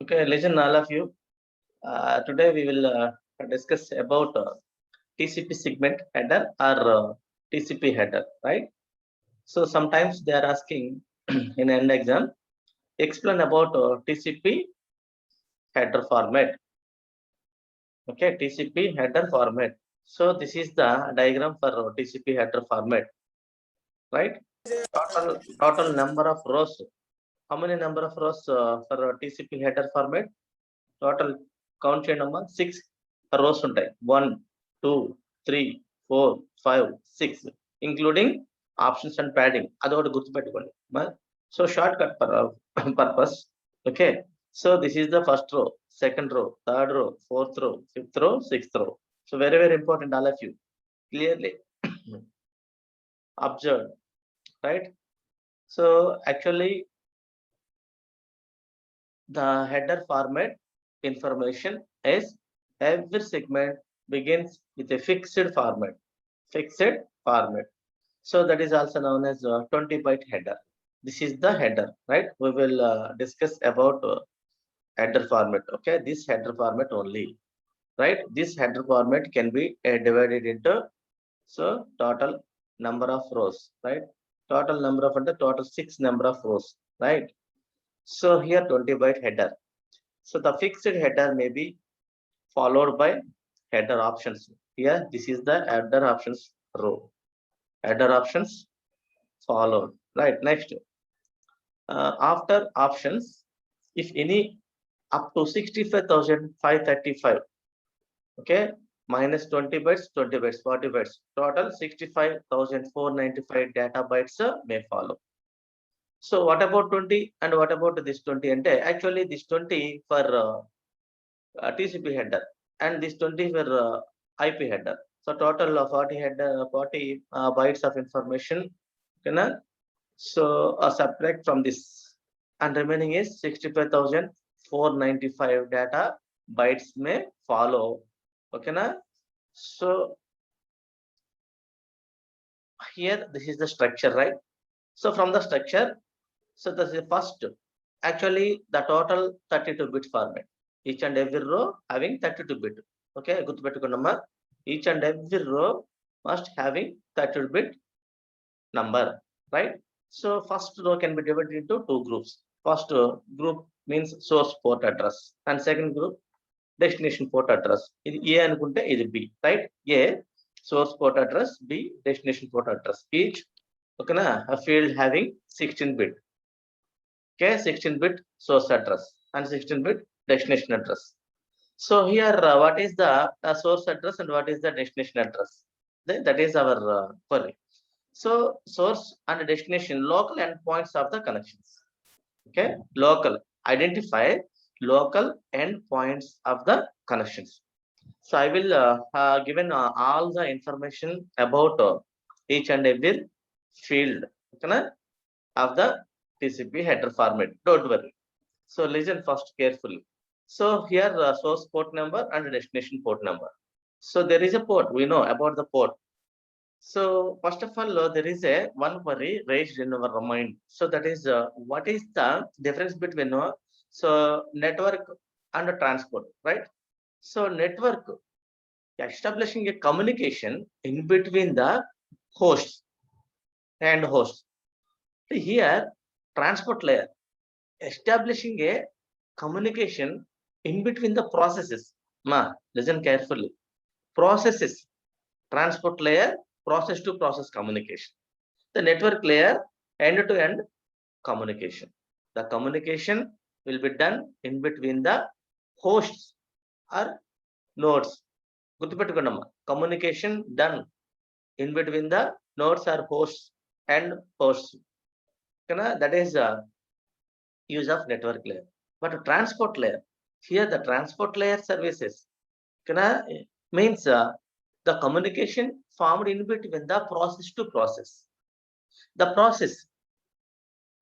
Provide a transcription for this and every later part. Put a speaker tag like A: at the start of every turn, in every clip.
A: Okay, listen, all of you. Today we will discuss about TCP segment header or TCP header, right? So sometimes they are asking in an exam, explain about TCP header format. Okay, TCP header format. So this is the diagram for TCP header format, right? Total number of rows. How many number of rows for TCP header format? Total count చేయడమ్మా 6 rows ఉంటాయి 1 2 3 4 5 6 including options and padding అదొకటి గుర్తుపెట్టుకోండి so shortcut purpose okay so this is the first row second row third row fourth row fifth row sixth row so very important all of you clearly observed, right? So actually the header format information is every segment begins with a fixed format. So that is also known as 20 byte header. This is the header, right? We will discuss about header format. Okay, this header format only, right? This header format can be divided into so total number of rows, right? Total number of the total 6 number of rows, right? So here 20 byte header. So the fixed header may be followed by header options. Here, this is the header options row. Header options followed. Right. Next, after options, if any up to 65,535, okay, minus 20 bytes, 20 bytes, 40 bytes, total 65,495 data bytes may follow. So what about 20 and what about this 20? And actually this 20 for TCP header and this 20 for IP header. So total of 40 header 40 bytes of information. Okay, so subtract from this and remaining is 65,495 data bytes may follow. Okay, so here this is the structure, right? So from the structure, so this is first actually the total 32-bit format. Each and every row having 32-bit. Okay, good. Each and every row must having 32-bit number, right? So first row can be divided into two groups. First group means source port address, and second group destination port address. This A anukunte this B, right? A source port address, B destination port address. Each okay na a field having 16-bit. Okay, 16-bit source address and 16-bit destination address. So here, what is the source address and what is the destination address? That is our query. So source and destination local endpoints of the connections. Okay, local identify local endpoints of the connections. So I will given all the information about each and every field of the TCP header format. Don't worry. So listen first carefully. So here source port number and destination port number. So there is a port. We know about the port. So first of all, there is a one query raised in our mind. So that is what is the difference between so network and transport, right? So network establishing a communication in between the hosts and hosts. Here transport layer establishing a communication in between the processes. Listen carefully. Processes, transport layer, process to process communication. The network layer, end to end communication. The communication will be done in between the hosts or nodes. Communication done in between the nodes or hosts and hosts. That is use of network layer. But transport layer, here the transport layer services means the communication formed in between the process to process. The process,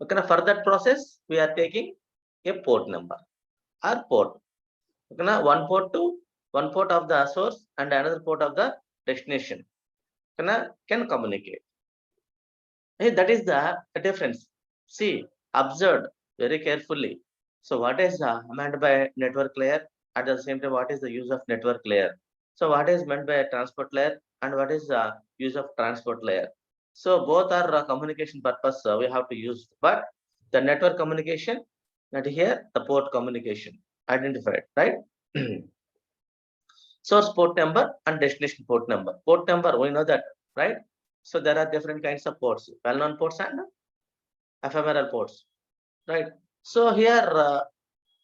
A: okay, for that process, we are taking a port number or port. Okay, one port of the source and another port of the destination can communicate. Hey, that is the difference. See, observe very carefully. So what is meant by network layer? At the same time, what is the use of network layer? So what is meant by transport layer and what is the use of transport layer? So both are communication purpose we have to use, but the network communication, and here the port communication identified, right? Source port number and destination port number. Port number, we know that, right? So there are different kinds of ports, well-known ports and ephemeral ports, right? So here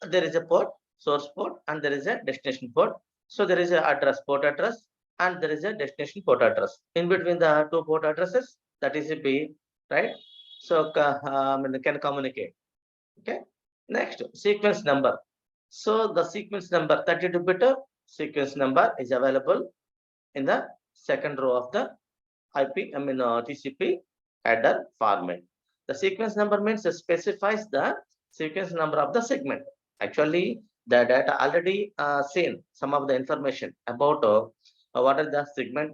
A: there is a port, source port, and there is a destination port. So there is a address, port address, and there is a destination port address. In between the two port addresses, that is a B, right? So can communicate. Okay. Next, sequence number. So the sequence number 32-bit sequence number is available in the second row of the TCP header format. The sequence number means it specifies the sequence number of the segment. Actually, the data already seen some of the information about what are the segment.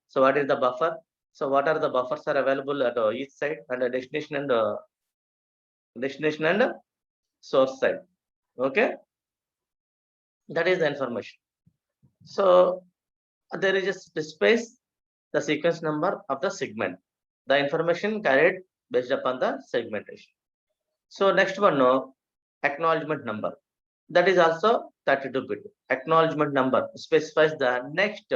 A: So what is the buffer? So what are the buffers are available at each side and the destination and source side. Okay, that is the information. So there is a space, the sequence number of the segment, the information carried based upon the segmentation. So next one, acknowledgement number, that is also 32-bit. Acknowledgement number specifies the next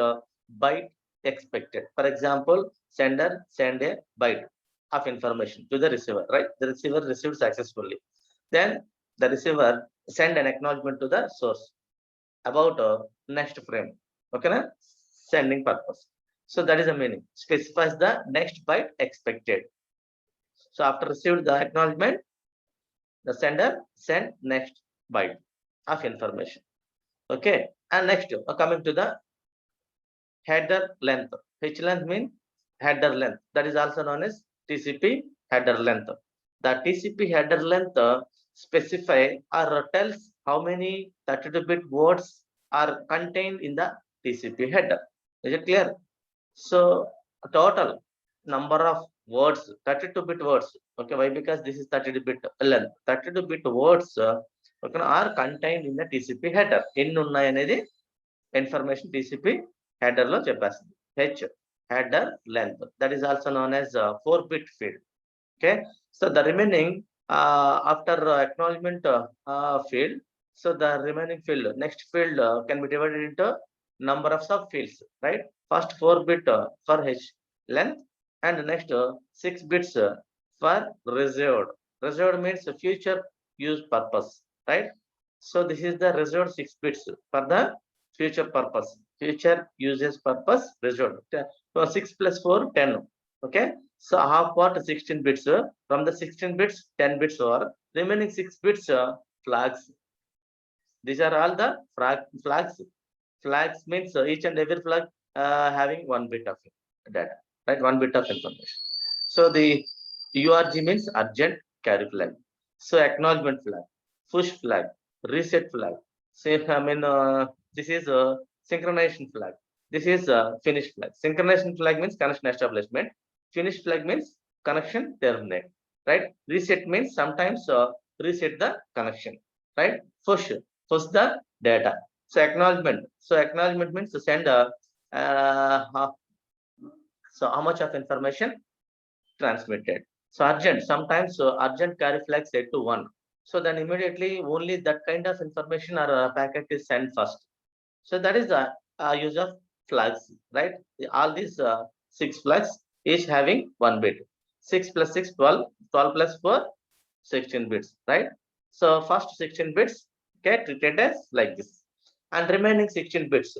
A: byte expected. For example, sender send a byte of information to the receiver, right? The receiver received successfully. Then the receiver send an acknowledgement to the source about next frame. Okay, na? Sending purpose. So that is the meaning. Specifies the next byte expected. So after received the acknowledgement, the sender send next byte of information. Okay, and next coming to the header length. H length means header length. That is also known as TCP header length. The TCP header length specify or tells how many 32-bit words are contained in the TCP header. Is it clear? So total number of words, 32-bit words. Okay, why? Because this is 32-bit length. 32-bit words are contained in the TCP header. In unnayane information TCP header lo cheppesindi. H header length. That is also known as 4-bit field. Okay, so the remaining after acknowledgement field, so the remaining field, next field can be divided into number of subfields, right? First 4-bit for H length and next 6 bits for reserved. Reserved means future use purpose, right? So this is the reserved 6 bits for the future purpose, future uses purpose reserved. So 6 plus 4, 10. Okay. So half part 16 bits. From the 16 bits, 10 bits are remaining 6 bits flags. These are all the flags. Flags means each and every flag having 1 bit of data, right? 1 bit of information. So the URG means urgent carry flag. So acknowledgement flag, push flag, reset flag. Say this is a synchronization flag. This is a finish flag. Synchronization flag means connection establishment. Finish flag means connection terminate, right? Reset means sometimes reset the connection, right? Push the data. So acknowledgement means to send so how much of information transmitted. So urgent, sometimes urgent carry flag set to 1. So then immediately only that kind of information or packet is sent first. So that is the use of flags, right? All these 6 flags each having 1 bit. 6 plus 6, 12. 12 plus 4, 16 bits, right? So first 16 bits get treated as like this. And remaining 16 bits,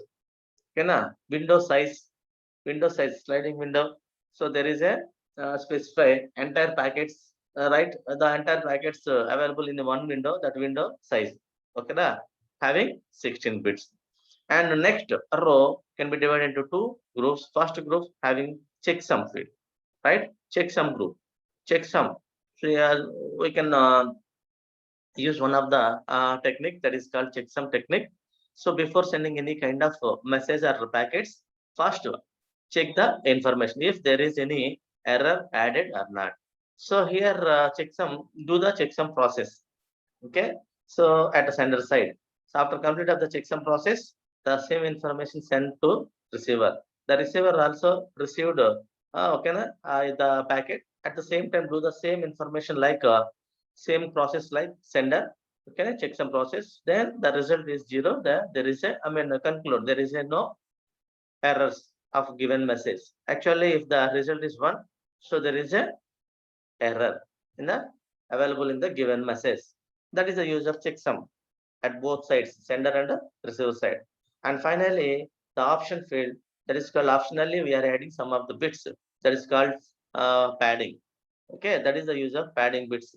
A: window size, sliding window. So there is a specify entire packets, right? The entire packets available in the one window, that window size. Okay, having 16 bits. And next row can be divided into 2 groups. First group having checksum field, right? Checksum group, checksum. So we can use one of the technique that is called checksum technique. So before sending any kind of message or packets, first check the information if there is any error added or not. So here checksum, do the checksum process. Okay. So at the sender side. So after complete of the checksum process, the same information sent to receiver. The receiver also received okay, the packet. At the same time, do the same information like same process like sender. Okay, checksum process. Then the result is 0. There is a, conclude. There is a no errors of given message. Actually, if the result is 1, so there is a error in the available in the given message. That is the use of checksum at both sides, sender and receiver side. And finally, the option field, that is called optionally, we are adding some of the bits. That is called padding. Okay, that is the use of padding bits.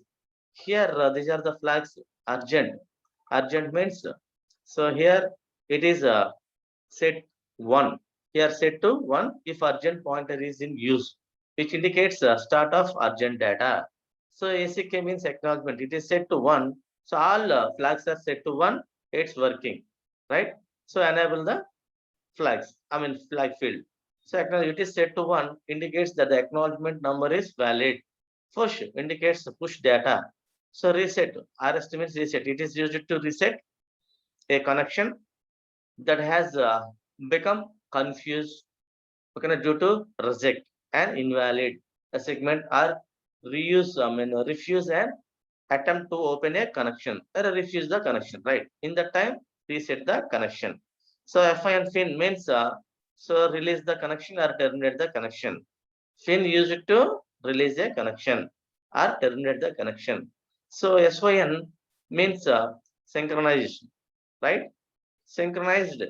A: Here, these are the flags urgent. Urgent means, so here it is set 1. Here set to 1 if urgent pointer is in use, which indicates start of urgent data. So ACK means acknowledgement. It is set to 1. So all flags are set to 1. It's working, right? So enable the flags, flag field. So it is set to 1 indicates that the acknowledgement number is valid. Push indicates push data. So reset, RST means reset. It is used to reset a connection that has become confused, okay, due to reject and invalid a segment or refuse and attempt to open a connection or refuse the connection, right? In that time, reset the connection. So FIN fin means so release the connection or terminate the connection. Fin used to release a connection or terminate the connection. So SYN means synchronization, right? Synchronized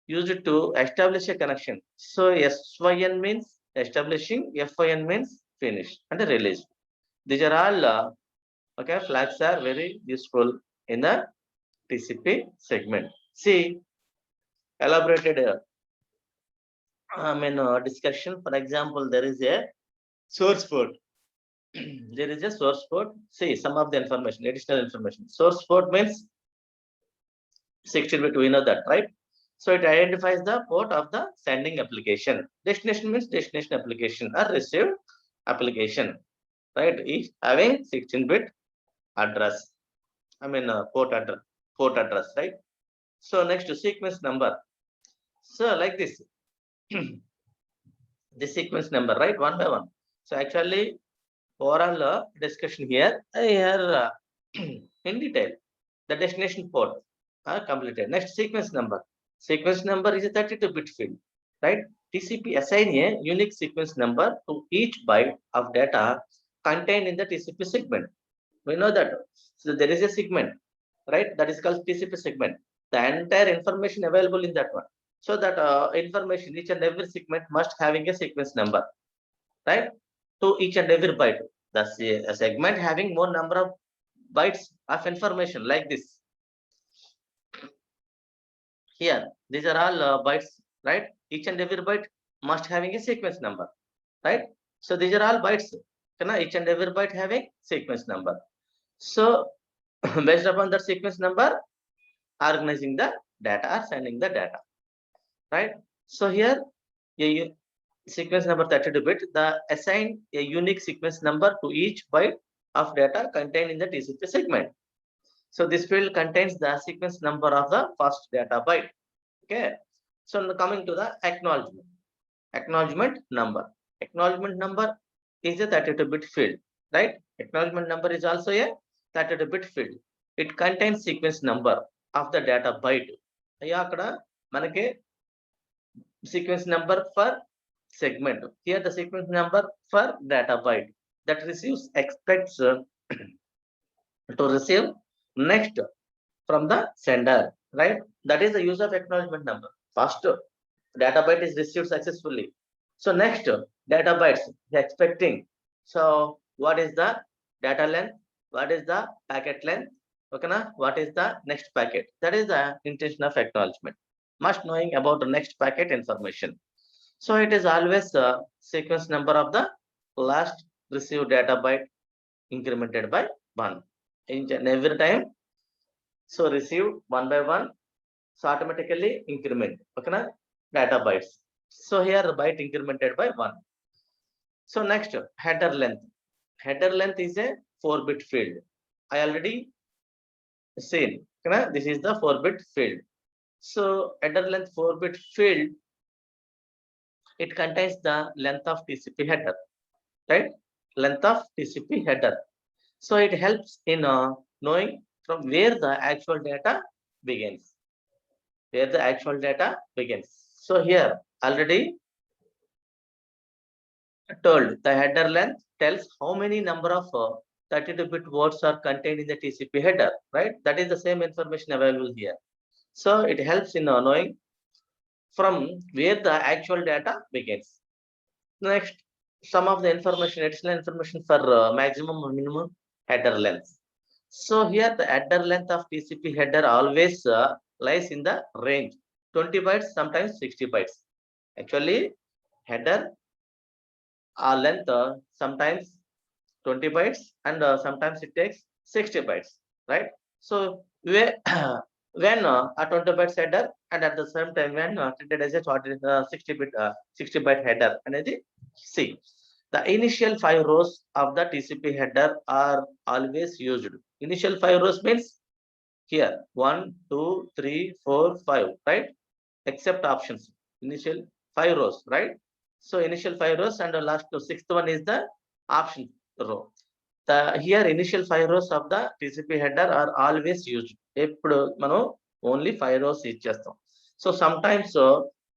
A: used to establish a connection. So SYN means establishing, FIN means finish and release. These are all okay, flags are very useful in the TCP segment. See, elaborated discussion. For example, there is a source port. There is a source port. See, some of the information, additional information. Source port means 16-bit, we know that, right? So it identifies the port of the sending application. Destination means destination application or received application, right? Each having 16-bit address. Port address, right? So next to sequence number. So like this, this sequence number, right? One by one. So actually, overall discussion here, in detail, the destination port are completed. Next, sequence number. Sequence number is a 32-bit field, right? TCP assign a unique sequence number to each byte of data contained in the TCP segment. We know that. So there is a segment, right? That is called TCP segment. The entire information available in that one. So that information, each and every segment must having a sequence number, right? To each and every byte. The segment having more number of bytes of information like this. Here, these are all bytes, right? Each and every byte must having a sequence number, right? So these are all bytes. Each and every byte having sequence number. So based upon that sequence number, organizing the data or sending the data, right? So here, a sequence number 32-bit, the assign a unique sequence number to each byte of data contained in the TCP segment. So this field contains the sequence number of the first data byte. Okay. So coming to the acknowledgement. Acknowledgement number. Acknowledgement number is a 32-bit field, right? Acknowledgement number is also a 32-bit field. It contains sequence number of the data byte. Manake sequence number for segment. Here the sequence number for data byte that receives expects to receive next from the sender, right? That is the use of acknowledgement number. First, data byte is received successfully. So next, data bytes expecting. So what is the data length? What is the packet length? Okay, na? What is the next packet? That is the intention of acknowledgement. Must knowing about the next packet information. So it is always sequence number of the last received data byte incremented by 1. And every time, so received 1 by 1, so automatically increment, okay, na? Data bytes. So here byte incremented by 1. So next, header length. Header length is a 4-bit field. I already seen. This is the 4-bit field. So header length 4-bit field, it contains the length of TCP header, right? Length of TCP header. So it helps in knowing from where the actual data begins. Where the actual data begins. So here already told the header length tells how many number of 32-bit words are contained in the TCP header, right? That is the same information available here. So it helps in knowing from where the actual data begins. Next, some of the information, additional information for maximum or minimum header length. So here the header length of TCP header always lies in the range 20 bytes, sometimes 60 bytes. Actually, header length sometimes 20 bytes and sometimes it takes 60 bytes, right? So when a 20 bytes header and at the same time when treated as a 60 byte header and see the initial 5 rows of the TCP header are always used. Initial 5 rows means here 1, 2, 3, 4, 5, right? Except options. Initial 5 rows, right? So initial 5 rows and the last 6th one is the option row. The here initial 5 rows of the TCP header are always used. Eppudu manu only 5 rows ichestam. So sometimes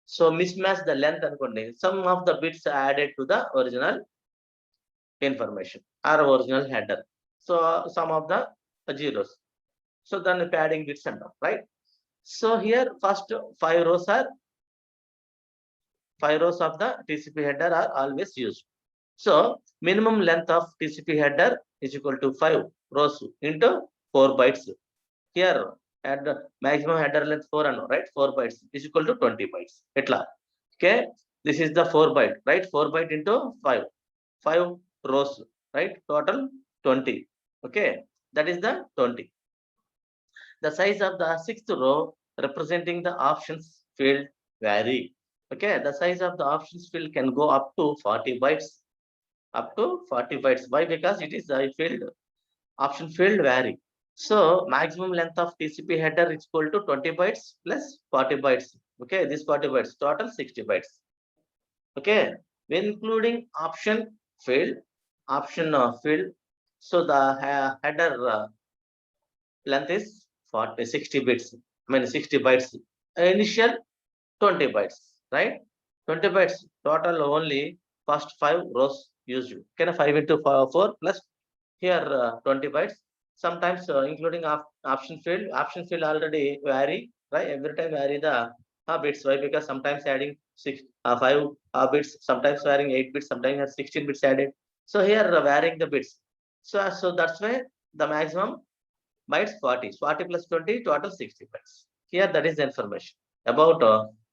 A: so mismatch the length anukondi. Some of the bits added to the original information or original header. So some of the zeros. So then padding bits and all, right? So here first 5 rows are 5 rows of the TCP header are always used. So minimum length of TCP header is equal to 5 rows into 4 bytes. Here at the maximum header length 4 and right 4 bytes is equal to 20 bytes. Etla. Okay, this is the 4 byte, right? 4 byte into 5. 5 rows, right? Total 20. Okay, that is the 20. The size of the 6th row representing the options field vary. Okay, the size of the options field can go up to 40 bytes. Up to 40 bytes. Why? Because it is a field. Option field vary. So maximum length of TCP header is equal to 20 bytes plus 40 bytes. Okay, this 40 bytes, total 60 bytes. Okay, when including option field, field. So the header length is 60 bits. I mean 60 bytes. Initial 20 bytes, right? 20 bytes total only first 5 rows used. Can 5 into 4 plus here 20 bytes. Sometimes including option field already vary, right? Every time vary the bits. Why? Because sometimes adding 5 bits, sometimes varying 8 bits, sometimes 16 bits added. So here varying the bits. So that's why the maximum bytes 40. 40 plus 20 total 60 bytes. Here that is the information about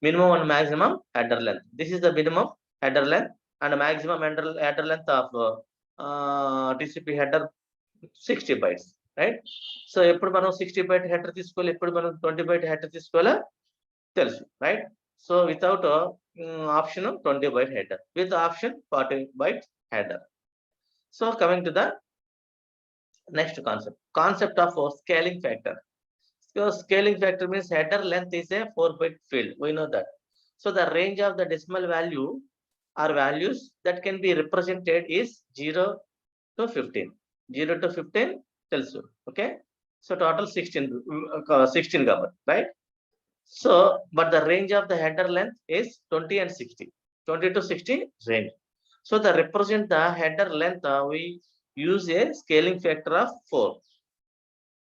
A: minimum and maximum header length. This is the minimum header length and maximum header length of TCP header 60 bytes, right? So ఎప్పుడు మనం 60 byte header తీసుకోవాలి, ఎప్పుడు మనం 20 byte header తీసుకోవాలో తెలుసు, right? So without option 20 byte header, with option 40 byte header. So coming to the next concept of scaling factor. So scaling factor means header length is a 4-bit field. We know that. So the range of the decimal value or values that can be represented is 0 to 15. 0 to 15 tells you. Okay. So total 16 covered, right? So, but the range of the header length is 20 and 60. 20 to 60 range. So the represent the header length, we use a scaling factor of 4.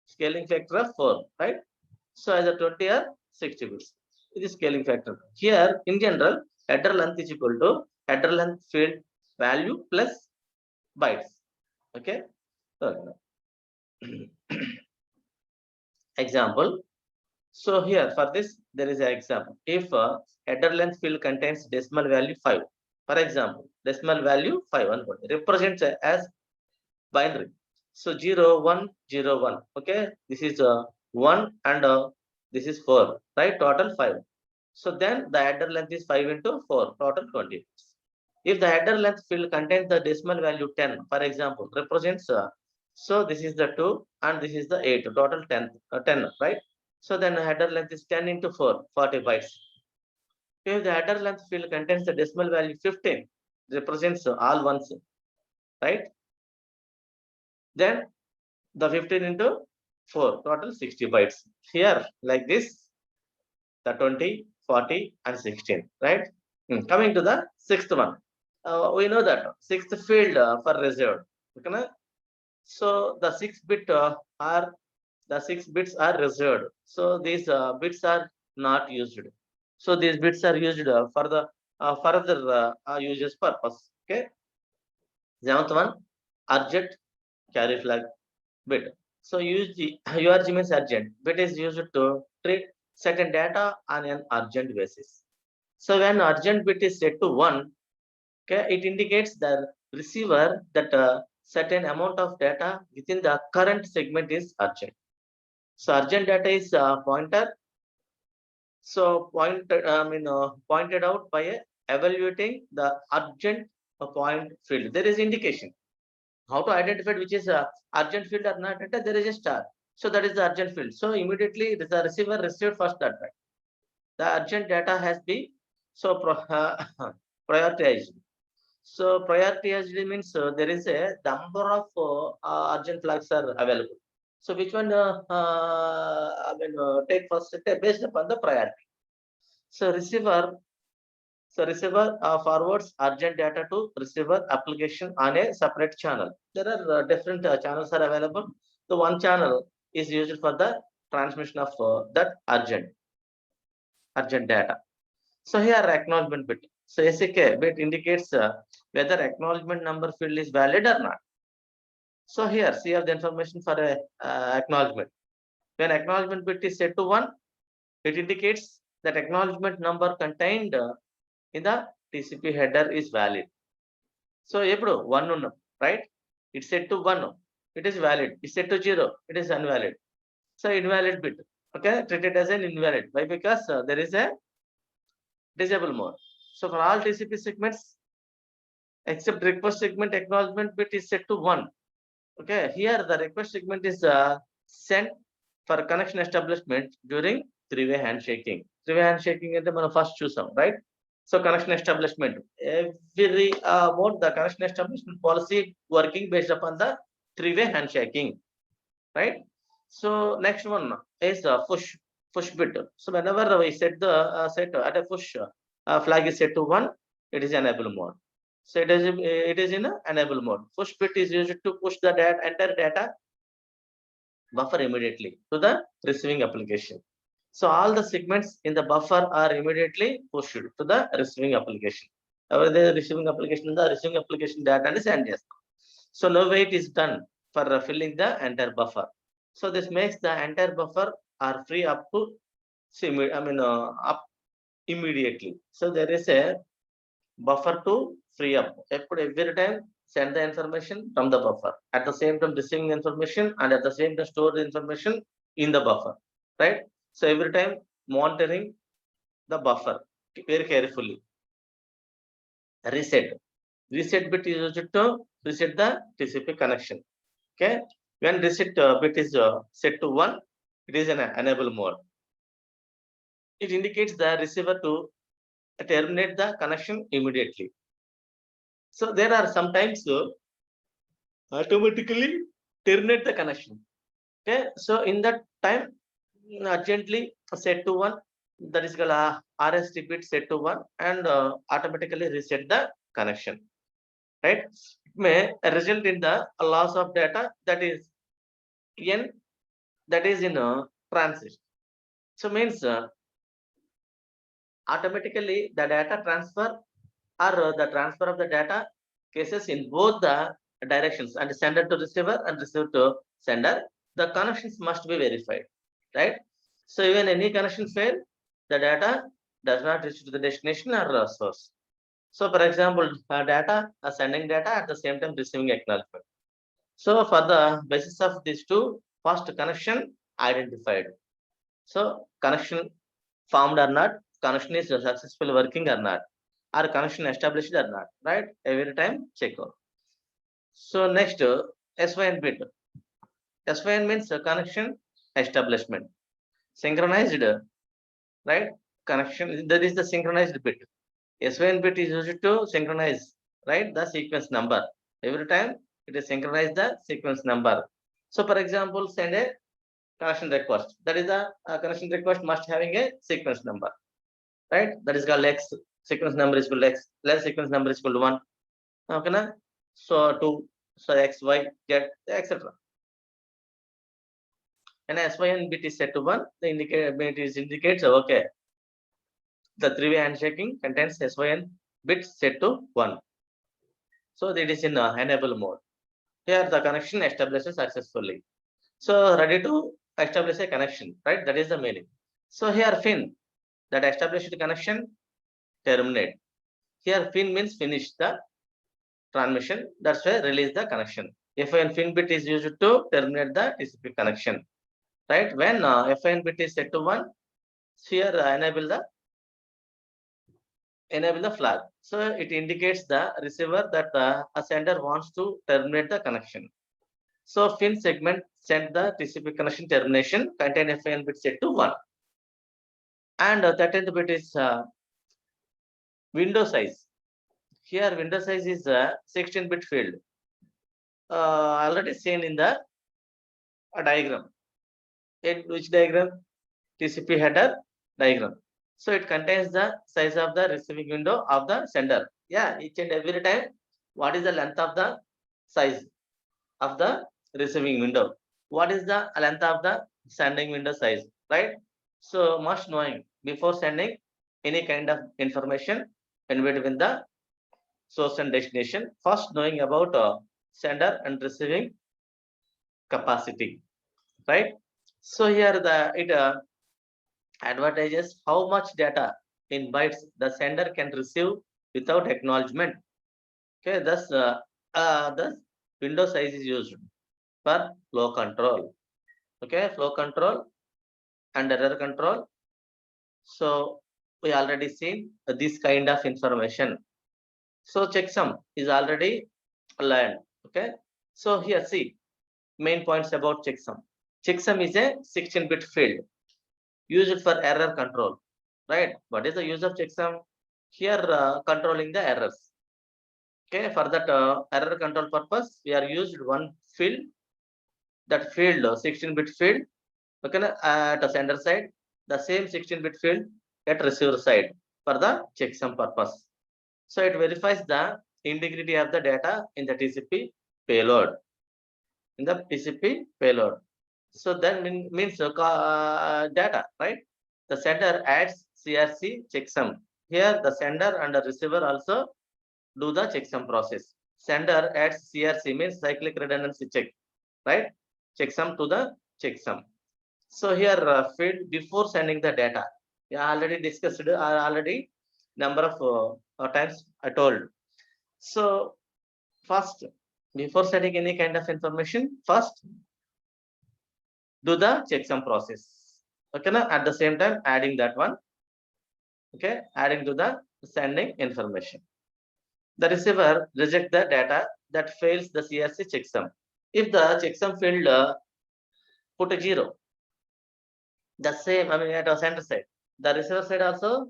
A: Scaling factor of 4, right? So either 20 or 60 bits. It is scaling factor. Here, in general, header length is equal to header length field value plus bytes. Okay. So, example. So here for this, there is an example. If header length field contains decimal value 5, for example, decimal value 5 represents as binary. So 0, 1, 0, 1. Okay, this is 1 and this is 4, right? Total 5. So then the header length is 5 into 4, total 20. If the header length field contains the decimal value 10, for example, represents So this is the 2 and this is the 8, total 10, right? So then header length is 10 into 4, 40 bytes. If the header length field contains the decimal value 15, represents all ones, right? Then the 15 into 4, total 60 bytes. Here, like this, the 20, 40, and 16, right? Coming to the sixth one. We know that sixth field for reserved. Okay? So the 6 bits are reserved. So these bits are not used. So these bits are used for the further uses purpose. Okay. Seventh one, urgent carry flag bit. So URG means urgent. Bit is used to treat certain data on an urgent basis. So when urgent bit is set to 1, okay, it indicates the receiver that a certain amount of data within the current segment is urgent. So urgent data is pointer. So pointed out by evaluating the urgent point field. There is indication. How to identify which is urgent field or not? There is a star. So that is the urgent field. So immediately the receiver received first that. The urgent data has been prioritized. So prioritized means there is a number of urgent flags are available. So which one take first step based upon the priority. So receiver forwards urgent data to receiver application on a separate channel. There are different channels are available. The one channel is used for the transmission of that urgent data. So here acknowledgement bit. So SAK bit indicates whether acknowledgement number field is valid or not. So here see the information for a acknowledgement. When acknowledgement bit is set to 1, it indicates that acknowledgement number contained in the TCP header is valid. So epudu 1 unnam, right? It's set to 1, it is valid. It's set to 0, it is invalid. So invalid bit, okay, treat it as an invalid. Why? Because there is a disable mode. So for all TCP segments except request segment, acknowledgement bit is set to 1. Okay, here the request segment is sent for connection establishment during three-way handshaking. Three-way handshaking is the first choosam, right? So connection establishment, every mode the connection establishment policy working based upon the three-way handshaking, right? So next one is push bit. So whenever we set the set at a push flag is set to 1, it is enable mode. So it is in a enable mode. Push bit is used to push the entire data buffer immediately to the receiving application. So all the segments in the buffer are immediately pushed to the receiving application. The receiving application data is sent. So no wait is done for filling the entire buffer. So this makes the entire buffer are free up to up immediately. So there is a buffer to free up. Every time send the information from the buffer. At the same time receiving information and at the same time store the information in the buffer. Right? So every time monitoring the buffer very carefully. Reset bit is used to reset the TCP connection. Okay, when reset bit is set to 1, it is an enable mode. It indicates the receiver to terminate the connection immediately. So there are sometimes automatically terminate the connection. Okay, so in that time urgently set to 1, that is called RST bit set to 1 and automatically reset the connection. Right, it may result in the loss of data that is in transit. So means automatically the data transfer or the transfer of the data cases in both the directions and sender to receiver and receiver to sender, the connections must be verified, right? So even any connection fail, the data does not reach to the destination or source. So for example, data sending data at the same time receiving acknowledgement. So for the basis of these two, first connection identified. So connection formed or not, connection is successfully working or not, or connection established or not, right? Every time check out. So next SYN bit. SYN means connection establishment. Synchronized, right? Connection, that is the synchronized bit. SYN bit is used to synchronize, right, the sequence number. Every time it is synchronize the sequence number. So for example, send a connection request. That is the connection request must having a sequence number, right? That is called X. Sequence number is equal to X. Less sequence number is equal to 1. Okay, na? So 2, so X, Y, Z, etc. And SYN bit is set to 1. The indicates okay. The three-way handshaking contains SYN bit set to 1. So it is in enable mode. Here the connection establishes successfully. So ready to establish a connection, right? That is the meaning. So here fin, that established connection, terminate. Here fin means finish the transmission. That's why release the connection. FIN fin bit is used to terminate the TCP connection, right? When FIN bit is set to 1, here enable the flag. So it indicates the receiver that a sender wants to terminate the connection. So fin segment send the TCP connection termination contain FIN bit set to 1. And 13th bit is window size. Here window size is 16-bit field. Already seen in the diagram. In which diagram? TCP header diagram. So it contains the size of the receiving window of the sender. Yeah, each and every time, what is the length of the size of the receiving window? What is the length of the sending window size, right? So must knowing before sending any kind of information in between the source and destination, first knowing about sender and receiving capacity, right? So here it advantages how much data in bytes the sender can receive without acknowledgement. Okay, thus window size is used for flow control. Okay, flow control and error control. So we already seen this kind of information. So checksum is already learned. Okay, so here see main points about checksum. Checksum is a 16-bit field used for error control, right? What is the use of checksum? Here controlling the errors. Okay, for that error control purpose, we are used one field. That field 16-bit field. Okay, at the sender side, the same 16-bit field at receiver side for the checksum purpose. So it verifies the integrity of the data in the TCP payload. In the TCP payload. So that means data, right? The sender adds CRC checksum. Here the sender and the receiver also do the checksum process. Sender adds CRC means cyclic redundancy check, right? Checksum to the checksum. So here field before sending the data. Yeah, already discussed. Already number of times I told. So first, before sending any kind of information, first do the checksum process. Okay, now at the same time adding that one. Okay, adding to the sending information. The receiver reject the data that fails the CRC checksum. If the checksum field put a 0, the same, I mean at our sender side, the receiver side also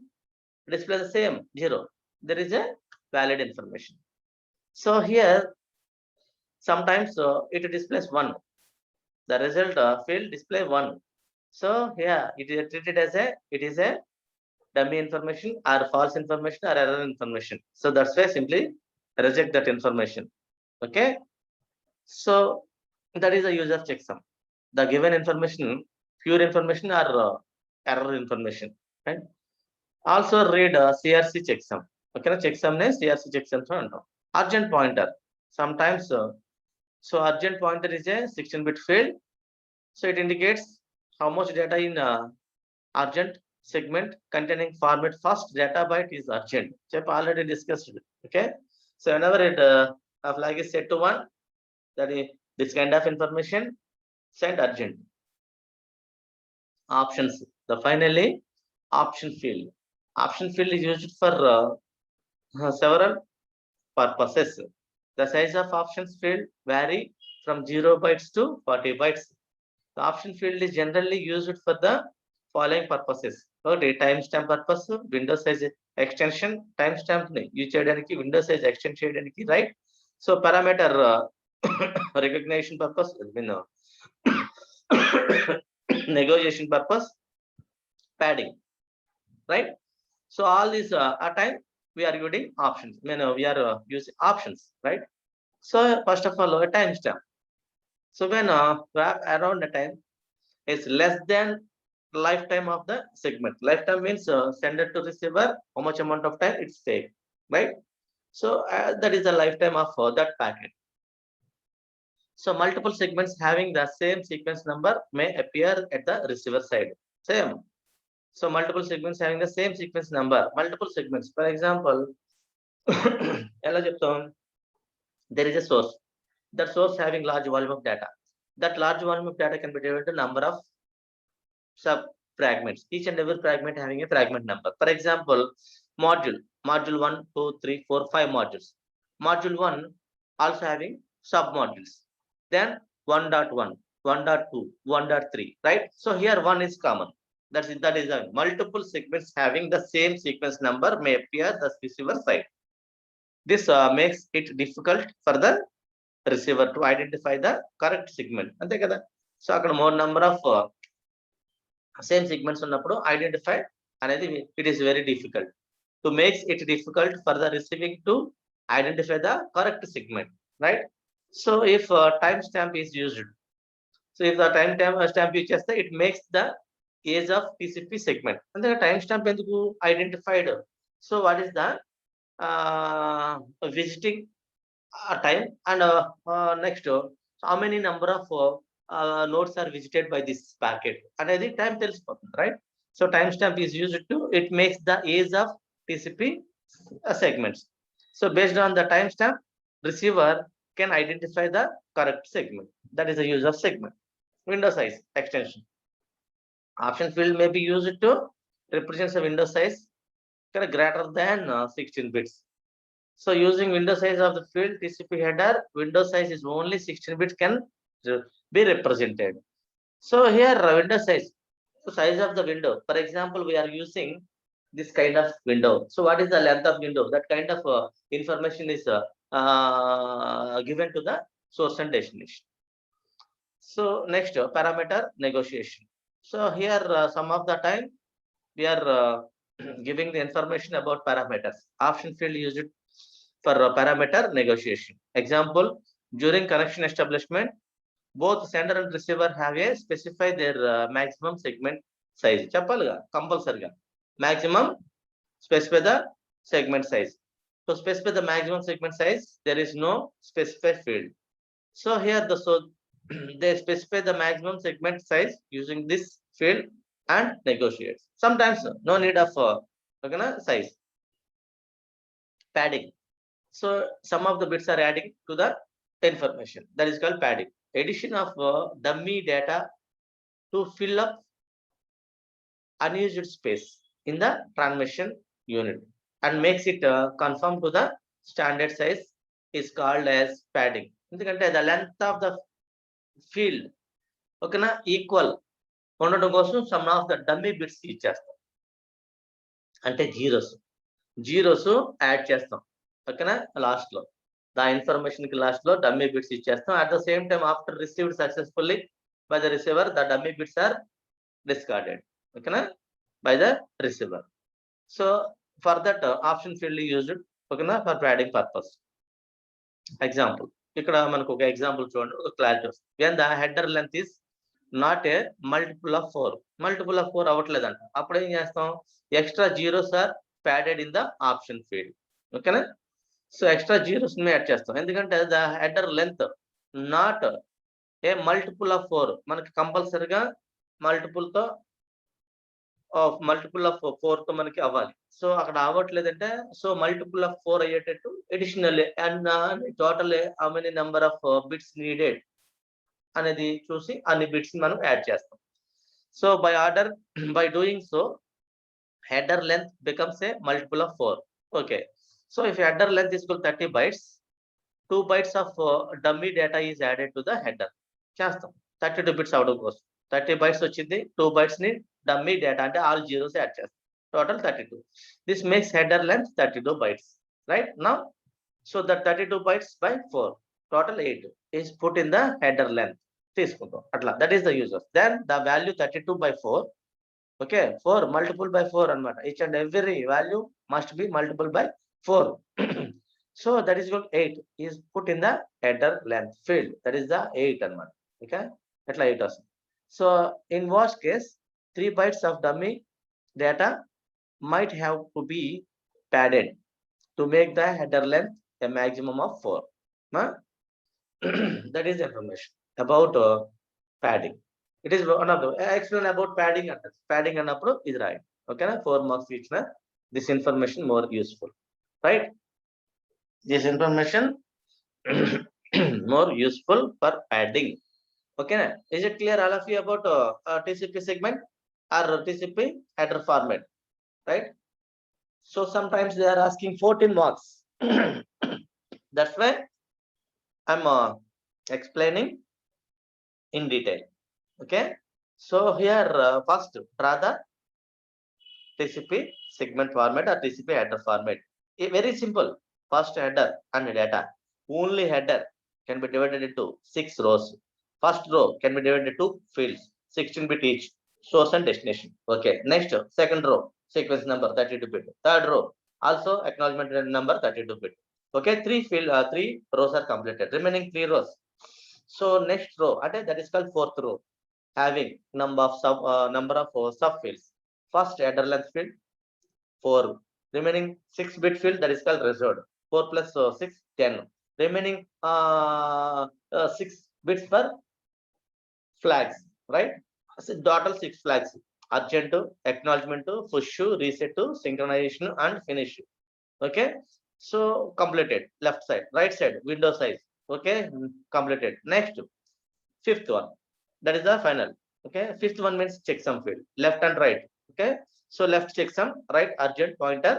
A: display the same 0. There is a valid information. So here sometimes it displays 1. The result field display 1. So here it is treated as it is a dummy information or false information or error information. So that's why simply reject that information. Okay. So that is the use of checksum. The given information, pure information or error information. Right. Also read CRC checksum. Okay, checksum name CRC checksum. Urgent pointer. Sometimes so urgent pointer is a 16-bit field. So it indicates how much data in urgent segment containing format. First data byte is urgent. Chip already discussed. Okay. So whenever it a flag is set to 1, that is this kind of information, send urgent. Options. The finally option field. Option field is used for several purposes. The size of options field vary from 0 bytes to 40 bytes. The option field is generally used for the following purposes. Okay, timestamp purpose, window size extension, timestamp use cheyadaniki, window size extend cheyadaniki, right? So parameter recognition purpose, negotiation purpose, padding, right? So all these at time we are using options. We are using options, right? So first of all, a timestamp. So when wrap around the time is less than lifetime of the segment. Lifetime means sender to receiver, how much amount of time it's take, right? So that is the lifetime of that packet. So multiple segments having the same sequence number may appear at the receiver side. Same. So multiple segments having the same sequence number, multiple segments. For example, there is a source. That source having large volume of data. That large volume of data can be divided into number of sub fragments. Each and every fragment having a fragment number. For example, module 1, 2, 3, 4, 5 modules. Module 1 also having sub modules. Then 1.1, 1.2, 1.3, right? So here 1 is common. That is a multiple segments having the same sequence number may appear the receiver side. This makes it difficult for the receiver to identify the correct segment. Ante kada. So akkada more number of same segments ఉన్నప్పుడు identify అనేది it is very difficult. To makes it difficult for the receiving to identify the correct segment, right? So if timestamp is used, so if the timestamp use చేస్తే it makes the age of TCP segment. అంటే timestamp ఎందుకు identified? So what is the visiting time and next how many number of nodes are visited by this packet అనేది time తెలిసిపోతుంది, right? So timestamp is used to it makes the age of TCP segments. So based on the timestamp, receiver can identify the correct segment. That is the use of segment. Window size extension. Option field may be used to represent the window size greater than 16 bits. So using window size of the field TCP header, window size is only 16 bits can be represented. So here window size, so size of the window. For example, we are using this kind of window. So what is the length of window? That kind of information is given to the source and destination. So next parameter negotiation. So here some of the time we are giving the information about parameters. Option field used for parameter negotiation. Example, during connection establishment, both sender and receiver have a specify their maximum segment size. Chapalga compulsory maximum specify the segment size. To specify the maximum segment size, there is no specified field. So here they specify the maximum segment size using this field and negotiate. Sometimes no need of size. Padding. So some of the bits are adding to the information. That is called padding. Addition of dummy data to fill up unused space in the transmission unit and makes it conform to the standard size is called as padding. Endukante the length of the field okana equal ఉండడం కోసం some of the dummy bits ఇచ్చేస్తాం, అంటే zeros add చేస్తాం ఓకేనా. Last లో దా information కి last లో డమ్మీ బిట్స్ ఇచ్చేస్తాం. At the same time after received successfully by the receiver the dummy bits are discarded ఓకేనా by the receiver. So for that option field used ఓకేనా for padding purpose. Example ఇక్కడ మనకు ఒక example చూడండి, ఒక clarity వస్తుంది. When the header length is not a multiple of 4, multiple of 4 అవ్వట్లేదంట. అప్పుడు ఏం చేస్తాం, extra zeros are padded in the option field ఓకేనా. సో ఎక్స్ట్రా జీరోస్ యాడ్ చేస్తాం, ఎందుకంటే the header length not a multiple of 4, మనకి కంపల్సరిగా మల్టిపుల్ ఆఫ్ 4 తో మనకి అవ్వాలి. సో అక్కడ అవ్వట్లేదంటే సో మల్టిపుల్ ఆఫ్ 4 అయ్యేటట్టు additional and total how many number of bits needed అనేది చూసి అన్ని బిట్స్ మనం యాడ్ చేస్తాం. So by doing so header length becomes a multiple of 4. Okay, so if header length is equal 30 bytes, 2 bytes of dummy data is added to the header. చేస్తాం 32 bits అవడం కోసం 30 bytes వచ్చింది 2 bytes ని dummy data అంటే all zeros add చేస్తాం total 32. This makes header length 32 bytes, right? Now so that 32 bytes by 4 total 8 is put in the header length తీసుకుంటాం అట్లా, that is the user. Then the value 32 by 4, okay, 4 multiple by 4 అన్నమాట. Each and every value must be multiple by 4. So that is called 8 is put in the header length field, that is the 8 అన్నమాట. Okay, అట్లా 8 వస్తుంది. So in worst case 3 bytes of dummy data might have to be padded to make the header length a maximum of 4. Huh? That is information about padding. It is one of the explain about padding. Padding అన్నప్పుడు ఇది రాయండి. Okay, 4 marks ఇచ్చిన this information more useful, right? This information more useful for padding. Okay, is it clear all of you about TCP segment or TCP header format, right? So sometimes they are asking 14 marks. That's why I'm explaining in detail. Okay, so here first draw the TCP segment format or TCP header format. Very simple. First header and data. Only header can be divided into 6 rows. First row can be divided into 2 fields, 16 bit each, source and destination. Okay, next second row sequence number 32 bit. Third row also acknowledgement number 32 bit. Okay, 3 rows are completed. Remaining 3 rows. So next row, that is called fourth row, having number of sub fields. First header length field 4. Remaining 6 bit field, that is called reserved. 4 plus 6 10. Remaining 6 bits for flags, right? So total 6 flags: urgent, acknowledgement, push, reset, synchronization and finish. Okay, so completed. Left side, right side, window size. Okay, completed. Next, fifth one, that is the final. Okay, fifth one means checksum field, left and right. Okay, so left checksum, right urgent pointer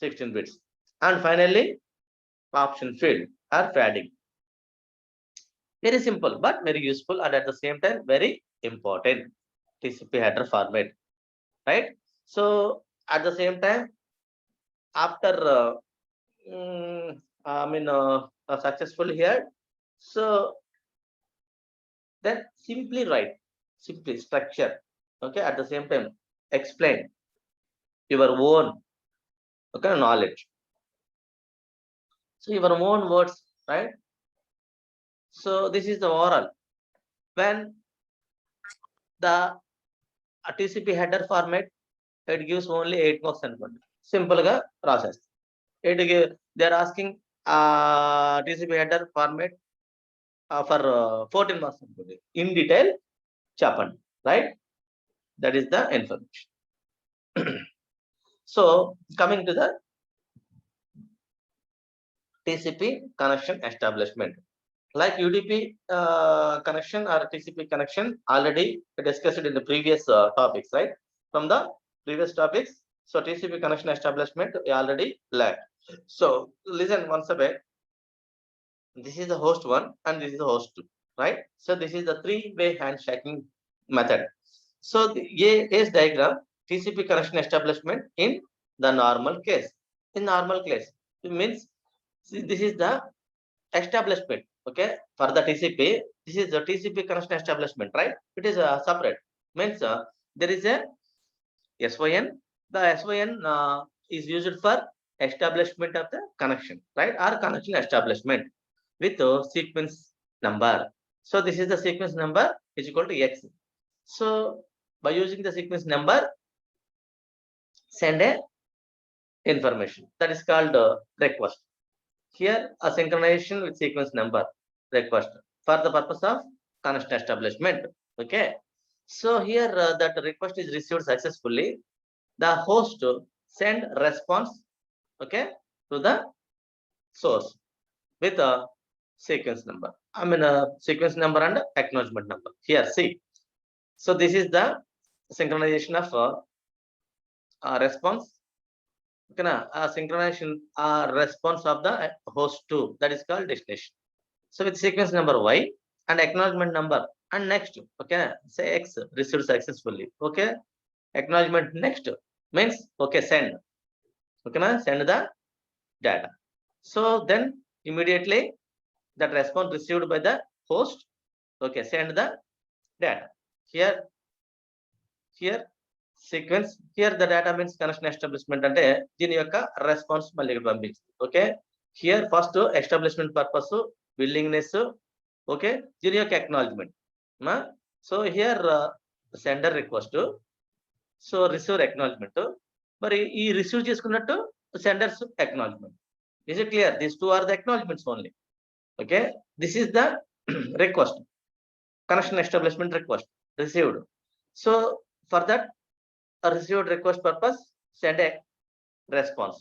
A: 16 bits, and finally option field or padding. Very simple but very useful, and at the same time very important TCP header format, right? So at the same time, after successful here, so then simply write, simply structure. Okay, at the same time explain your own, okay, knowledge. So your own words, right? So this is the oral. When the TCP header format, it gives only 8 marks అనుకోండి, simple గా process. They are asking TCP header format for 14 marks అనుకోండి, in detail చెప్పండి, right? That is the information. So coming to the TCP connection establishment, like UDP connection or TCP connection already discussed in the previous topics, right? From the previous topics, so TCP connection establishment we already learned. So listen once a bit. This is the host 1 and this is the host 2, right? So this is the 3-way handshaking method. So the AS diagram, TCP connection establishment in the normal case. In normal case, it means this is the establishment. Okay, for the TCP, this is the TCP connection establishment, right? It is separate. Means there is a SYN. The SYN is used for establishment of the connection, right? Or connection establishment with sequence number. So this is the sequence number is equal to X. So by using the sequence number, send a information that is called request. Here a synchronization with sequence number request for the purpose of connection establishment. Okay, so here that request is received successfully, the host send response, okay, to the source with a sequence number. Sequence number and acknowledgement number. Here see, so this is the synchronization of response Okay, synchronization response of the host 2, that is called destination. So with sequence number y and acknowledgement number and next, okay, say x received successfully. Okay, acknowledgement next means okay, send. Okay, send the data. So then immediately that response received by the host, okay, send the data. Here sequence, here the data means connection establishment అంటే దీని యొక్క response మళ్ళీ ఇక్కడ పంపించింది. Okay, here first establishment purpose, willingness, okay, దీని యొక్క acknowledgement. So here sender request, so receiver acknowledgement, మరి ఈ రిసీవ్ చేసుకున్నట్టు senders acknowledgement. Is it clear? These two are the acknowledgements only. Okay, this is the request, connection establishment request received. So for that received request purpose, send a response.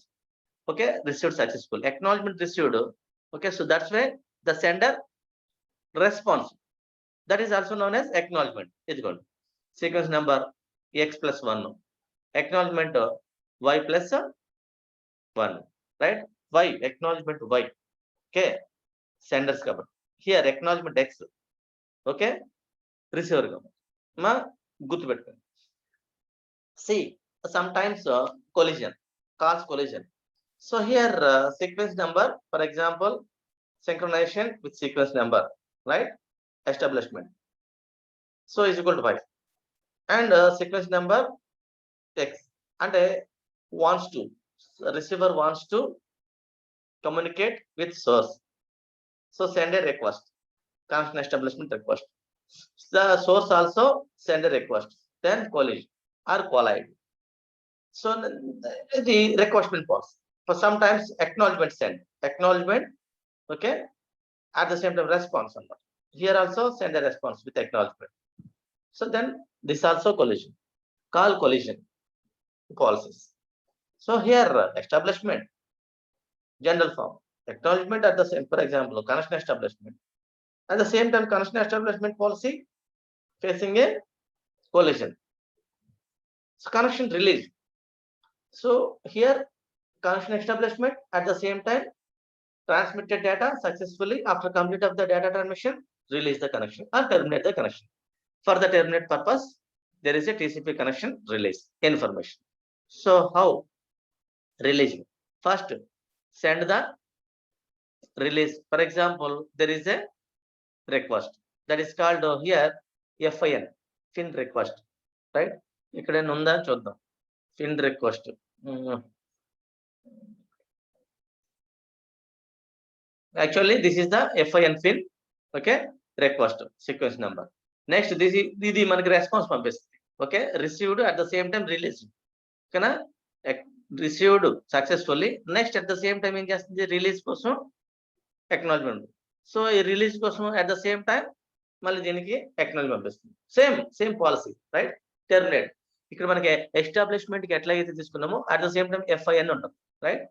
A: Okay, received successful, acknowledgement received. Okay, so that's why the sender response, that is also known as acknowledgement, is good. Sequence number x plus 1, acknowledgement y plus 1, right? Y, acknowledgement y. Okay, senders cover. Here acknowledgement x. Okay, receiver cover. Ma గుర్తు పెట్టుకోండి. See, sometimes collision, cause collision. So here sequence number, for example, synchronization with sequence number, right? Establishment. So is equal to 5. And sequence number x, and wants to, receiver wants to communicate with source. So send a request, connection establishment request. The source also send a request, then collision or collide. So the requestment pause. For sometimes acknowledgement send, acknowledgement, okay, at the same time response. Here also send a response with acknowledgement. So then this also collision, call collision policies. So here establishment, general form, acknowledgement at the same, for example, connection establishment. At the same time, connection establishment policy facing a collision. So connection release. So here connection establishment at the same time transmitted data successfully. After complete of the data transmission, release the connection or terminate the connection. For the terminate purpose, there is a TCP connection release information. So how releasing? First, send the release. For example, there is a request that is called here fin request, right? ఇక్కడ ఉందా చూద్దాం. fin request. Actually this is the fin, okay, request sequence number. Next this is ఇది మనకి response పంపిస్తుంది. Okay, received at the same time released. ఓకేనా, received successfully. Next at the same time ఏం చేస్తుంది, release కోసం acknowledgement. సో ఈ release కోసం at the same time మళ్ళీ దీనికి acknowledgement పంపిస్తుంది. Same policy, right? టెర్మినేట్, ఇక్కడ మనకి ఎస్టాబ్లిష్మెంట్ కి ఎట్లయితే తీసుకున్నామో at the same time fin ఉంటుంది, right?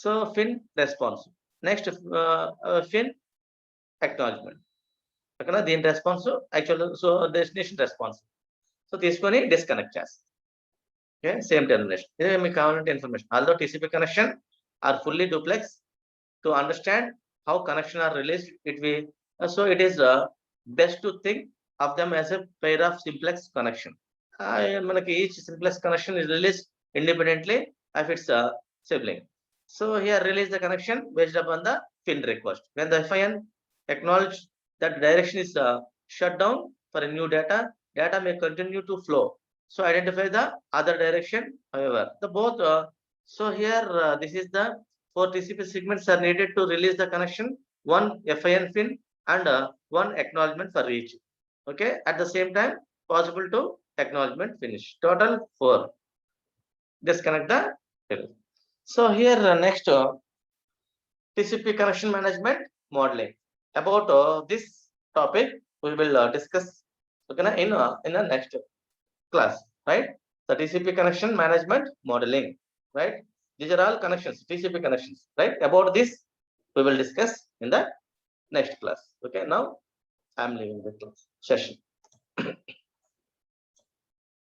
A: So fin response, next fin acknowledgement. ఓకేనా, దీని response actual, so destination response. So తీసుకొని డిస్కనెక్ట్ చేస్తాం. Okay, same termination. ఇదే మీకు కావాలంటే information. Although TCP connection or fully duplex, to understand how connection are released, so it is best to think of them as a pair of simplex connection. Manaki each simplex connection is released independently of its sibling. So here release the connection based upon the fin request. When the fin acknowledge that direction is shut down for a new data may continue to flow. So identify the other direction. However, the both so here this is the 4 TCP segments are needed to release the connection, one fin and one acknowledgement for each. Okay, at the same time possible to acknowledgement finish. Total 4. Disconnect the cable. So here next TCP connection management modeling. About this topic we will discuss, okay, in the next class, right? The TCP connection management modeling, right? These are all connections, TCP connections, right? About this we will discuss in the next class. Okay, now I am leaving the class session.